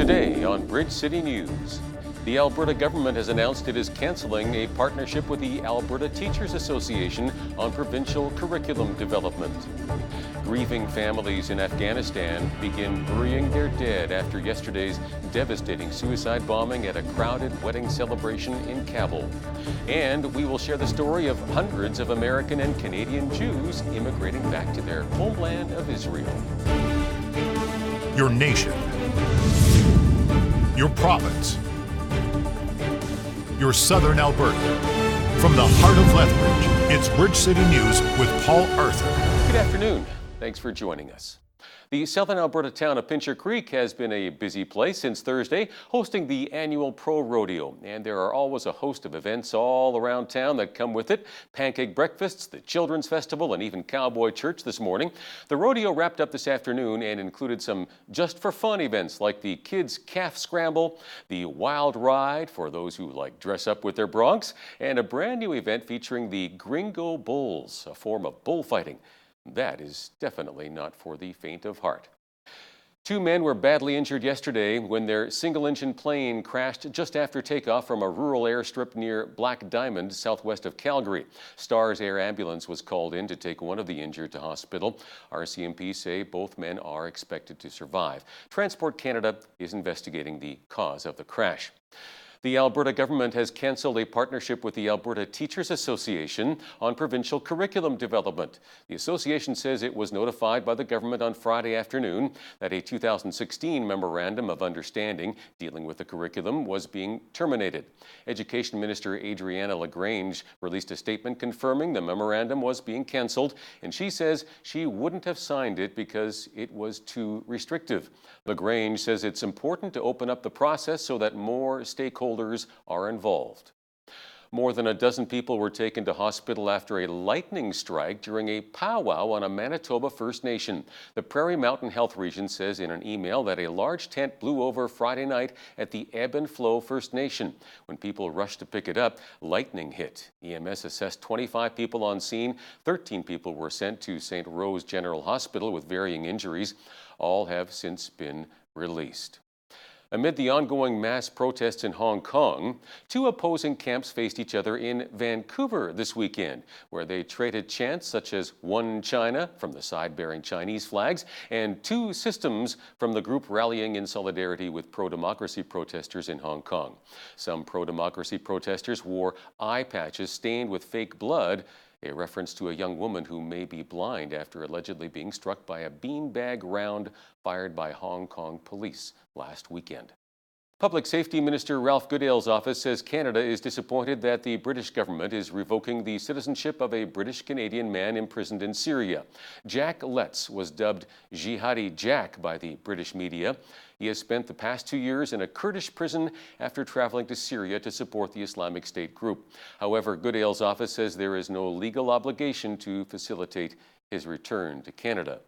Today on Bridge City News, the Alberta government has announced it is canceling a partnership with the Alberta Teachers Association on provincial curriculum development. Grieving families in Afghanistan begin burying their dead after yesterday's devastating suicide bombing at a crowded wedding celebration in Kabul. And we will share the story of hundreds of American and Canadian Jews immigrating back to their homeland of Israel. Your nation, your province, your southern Alberta. From the heart of Lethbridge, it's Bridge City News with Paul Arthur. Good afternoon. Thanks for joining us. The southern Alberta town of Pincher Creek has been a busy place since Thursday, hosting the annual Pro Rodeo. And there are always a host of events all around town that come with it. Pancake breakfasts, the Children's Festival, and even Cowboy Church this morning. The rodeo wrapped up this afternoon and included some just-for-fun events like the Kids Calf Scramble, the Wild Ride for those who like dress up with their broncs, and a brand new event featuring the Gringo Bulls, a form of bullfighting. That is definitely not for the faint of heart. Two men were badly injured yesterday when their single-engine plane crashed just after takeoff from a rural airstrip near Black Diamond, southwest of Calgary. Stars Air Ambulance was called in to take one of the injured to hospital. RCMP say both men are expected to survive. Transport Canada is investigating the cause of the crash. The Alberta government has cancelled a partnership with the Alberta Teachers Association on provincial curriculum development. The association says it was notified by the government on Friday afternoon that a 2016 memorandum of understanding dealing with the curriculum was being terminated. Education Minister Adriana LaGrange released a statement confirming the memorandum was being cancelled, and she says she wouldn't have signed it because it was too restrictive. LaGrange says it's important to open up the process so that more stakeholders are involved. More than a dozen people were taken to hospital after a lightning strike during a powwow on a Manitoba First Nation. The Prairie Mountain Health Region says in an email that a large tent blew over Friday night at the Ebb and Flow First Nation. When people rushed to pick it up, lightning hit. EMS assessed 25 people on scene. 13 people were sent to St. Rose General Hospital with varying injuries. All have since been released. Amid the ongoing mass protests in Hong Kong, two opposing camps faced each other in Vancouver this weekend, where they traded chants such as One China from the side bearing Chinese flags and Two Systems from the group rallying in solidarity with pro-democracy protesters in Hong Kong. Some pro-democracy protesters wore eye patches stained with fake blood, a reference to a young woman who may be blind after allegedly being struck by a beanbag round fired by Hong Kong police last weekend. Public Safety Minister Ralph Goodale's office says Canada is disappointed that the British government is revoking the citizenship of a British-Canadian man imprisoned in Syria. Jack Letts was dubbed Jihadi Jack by the British media. He has spent the past 2 years in a Kurdish prison after traveling to Syria to support the Islamic State group. However, Goodale's office says there is no legal obligation to facilitate his return to Canada.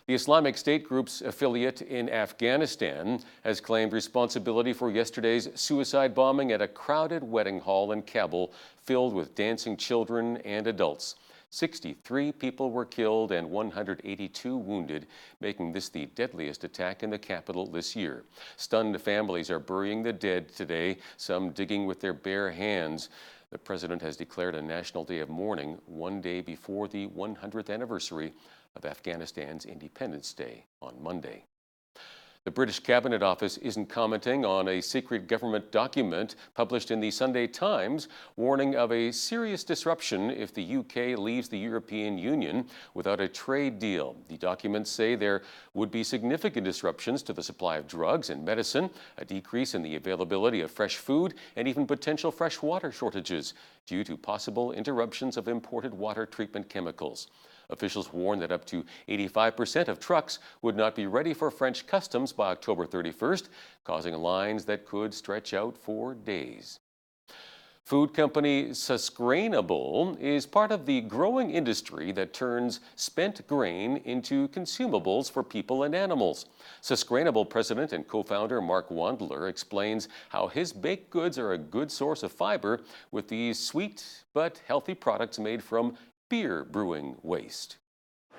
The Islamic State group's affiliate in Afghanistan has claimed responsibility for yesterday's suicide bombing at a crowded wedding hall in Kabul filled with dancing children and adults. 63 people were killed and 182 wounded, making this the deadliest attack in the capital this year. Stunned families are burying the dead today, some digging with their bare hands. The president has declared a national day of mourning one day before the 100th anniversary of Afghanistan's Independence Day on Monday. The British Cabinet Office isn't commenting on a secret government document published in the Sunday Times warning of a serious disruption if the UK leaves the European Union without a trade deal. The documents say there would be significant disruptions to the supply of drugs and medicine, a decrease in the availability of fresh food, and even potential fresh water shortages due to possible interruptions of imported water treatment chemicals. Officials warn that up to 85% of trucks would not be ready for French customs by October 31st, causing lines that could stretch out for days. Food company Suscrainable is part of the growing industry that turns spent grain into consumables for people and animals. Suscrainable president and co-founder Mark Wandler explains how his baked goods are a good source of fiber with these sweet but healthy products made from beer brewing waste.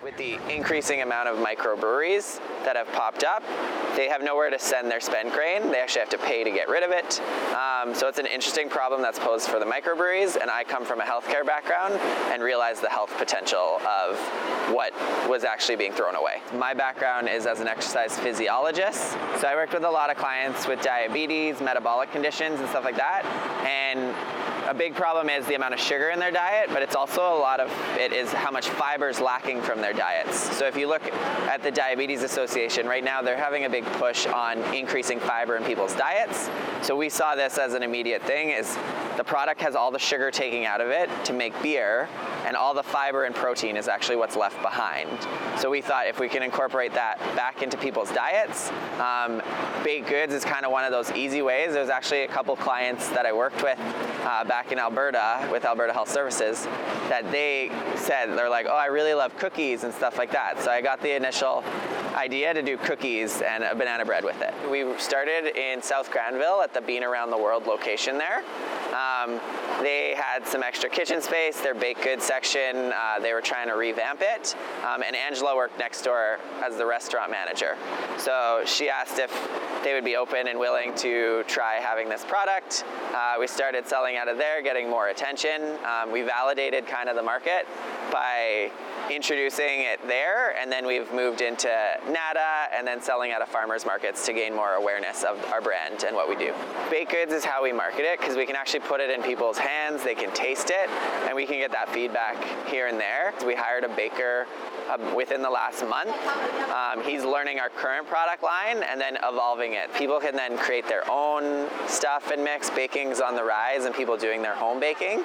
With the increasing amount of microbreweries that have popped up, they have nowhere to send their spent grain. They actually have to pay to get rid of it. So it's an interesting problem that's posed for the microbreweries, and I come from a healthcare background and realize the health potential of what was actually being thrown away. My background is as an exercise physiologist, so I worked with a lot of clients with diabetes, metabolic conditions, and stuff like that. And a big problem is the amount of sugar in their diet, but it's also a lot of it is how much fiber is lacking from their diets. So if you look at the Diabetes Association, right now they're having a big push on increasing fiber in people's diets. So we saw this as an immediate thing, is the product has all the sugar taken out of it to make beer, and all the fiber and protein is actually what's left behind. So we thought if we can incorporate that back into people's diets, baked goods is kind of one of those easy ways. There's actually a couple clients that I worked with back in Alberta with Alberta Health Services that they said, they're like, oh, I really love cookies and stuff like that. So I got the initial idea to do cookies and a banana bread with it. We started in South Granville at the Bean Around the World location there. They had some extra kitchen space, their baked goods section, they were trying to revamp it, and Angela worked next door as the restaurant manager. So she asked if they would be open and willing to try having this product. We started selling out of there, getting more attention. We validated kind of the market by introducing it there, and then we've moved into NADA and then selling out of farmers markets to gain more awareness of our brand and what we do. Baked goods is how we market it because we can actually put it in people's hands, they can taste it, and we can get that feedback here and there. We hired a baker within the last month. He's learning our current product line and then evolving it. People can then create their own stuff and mix. Baking's on the rise and people doing their home baking.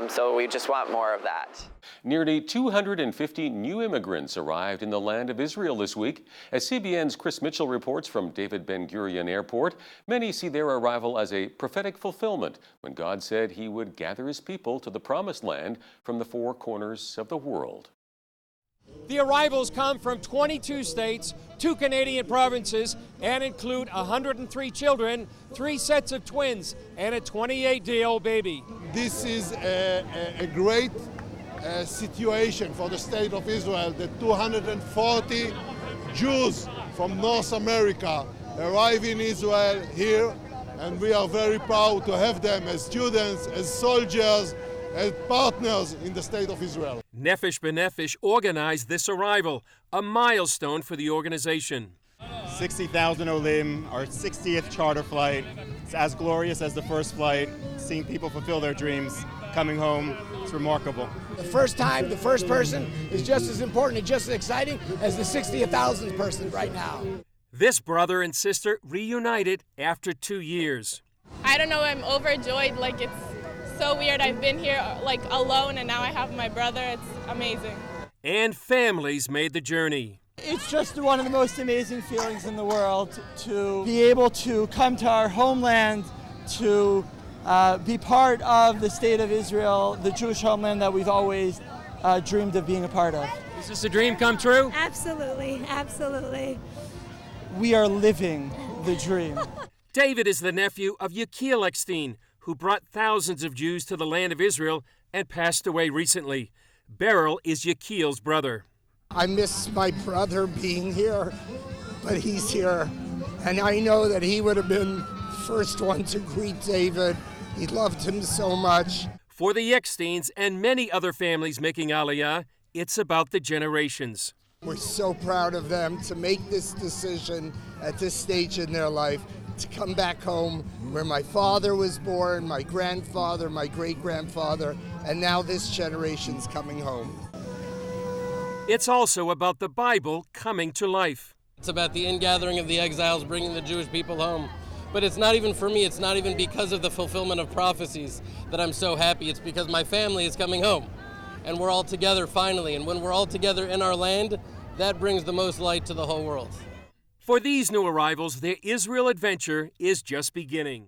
So we just want more of that. Nearly 250 new immigrants arrived in the land of Israel this week. As CBN's Chris Mitchell reports from David Ben-Gurion Airport, many see their arrival as a prophetic fulfillment when God said he would gather his people to the promised land from the four corners of the world. The arrivals come from 22 states, 2 Canadian provinces, and include 103 children, 3 sets of twins, and a 28-day-old baby. This is a great situation for the state of Israel that 240 Jews from North America arrive in Israel here, and we are very proud to have them as students, as soldiers, as partners in the state of Israel. Nefesh B'Nefesh organized this arrival, a milestone for the organization. 60,000 Olim, our 60th charter flight. It's as glorious as the first flight. Seeing people fulfill their dreams, coming home, it's remarkable. The first time, the first person is just as important and just as exciting as the 60,000th person right now. This brother and sister reunited after 2 years. I don't know, I'm overjoyed. Like, it's so weird. I've been here like alone and now I have my brother. It's amazing. And families made the journey. It's just one of the most amazing feelings in the world to be able to come to our homeland, to be part of the state of Israel, the Jewish homeland that we've always dreamed of being a part of. Is this a dream come true? Absolutely, absolutely. We are living the dream. David is the nephew of Yechiel Eckstein, who brought thousands of Jews to the land of Israel and passed away recently. Beryl is Yechiel's brother. I miss my brother being here, but he's here. And I know that he would have been the first one to greet David. He loved him so much. For the Ecksteins and many other families making Aliyah, it's about the generations. We're so proud of them to make this decision at this stage in their life, to come back home where my father was born, my grandfather, my great-grandfather, and now this generation's coming home. It's also about the Bible coming to life. It's about the ingathering of the exiles, bringing the Jewish people home. But it's not even for me, it's not even because of the fulfillment of prophecies that I'm so happy. It's because my family is coming home. And we're all together finally. And when we're all together in our land, that brings the most light to the whole world. For these new arrivals, their Israel adventure is just beginning.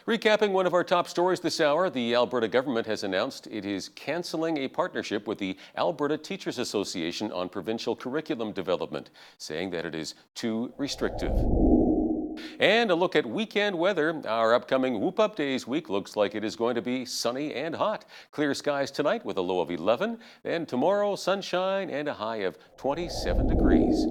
Recapping one of our top stories this hour, the Alberta government has announced it is canceling a partnership with the Alberta Teachers Association on provincial curriculum development, saying that it is too restrictive. And a look at weekend weather. Our upcoming Whoop Up Days week looks like it is going to be sunny and hot. Clear skies tonight with a low of 11. Then tomorrow, sunshine and a high of 27 degrees.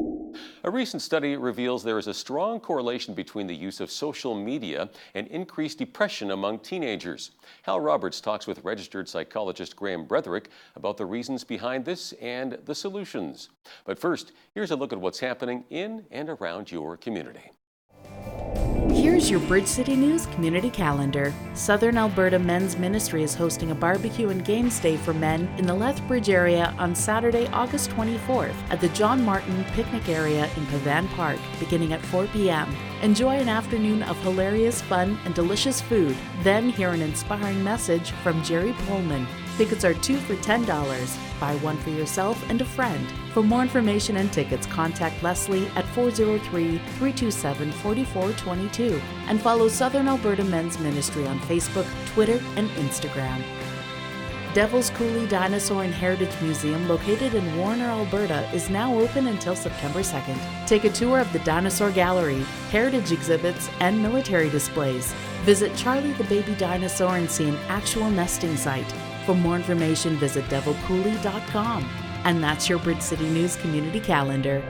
A recent study reveals there is a strong correlation between the use of social media and increased depression among teenagers. Hal Roberts talks with registered psychologist Graham Bretherick about the reasons behind this and the solutions. But first, here's a look at what's happening in and around your community. Here's your Bridge City News community calendar. Southern Alberta Men's Ministry is hosting a barbecue and games day for men in the Lethbridge area on Saturday, August 24th at the John Martin Picnic Area in Pavan Park, beginning at 4 p.m. Enjoy an afternoon of hilarious fun and delicious food. Then hear an inspiring message from Jerry Pullman. Tickets are 2 for $10. Buy one for yourself and a friend. For more information and tickets, contact Leslie at 403-327-4422 and follow Southern Alberta Men's Ministry on Facebook, Twitter, and Instagram. Devil's Coulee Dinosaur and Heritage Museum, located in Warner, Alberta, is now open until September 2nd. Take a tour of the Dinosaur Gallery, heritage exhibits, and military displays. Visit Charlie the Baby Dinosaur and see an actual nesting site. For more information, visit devilcoulee.com. And that's your Bridge City News community calendar.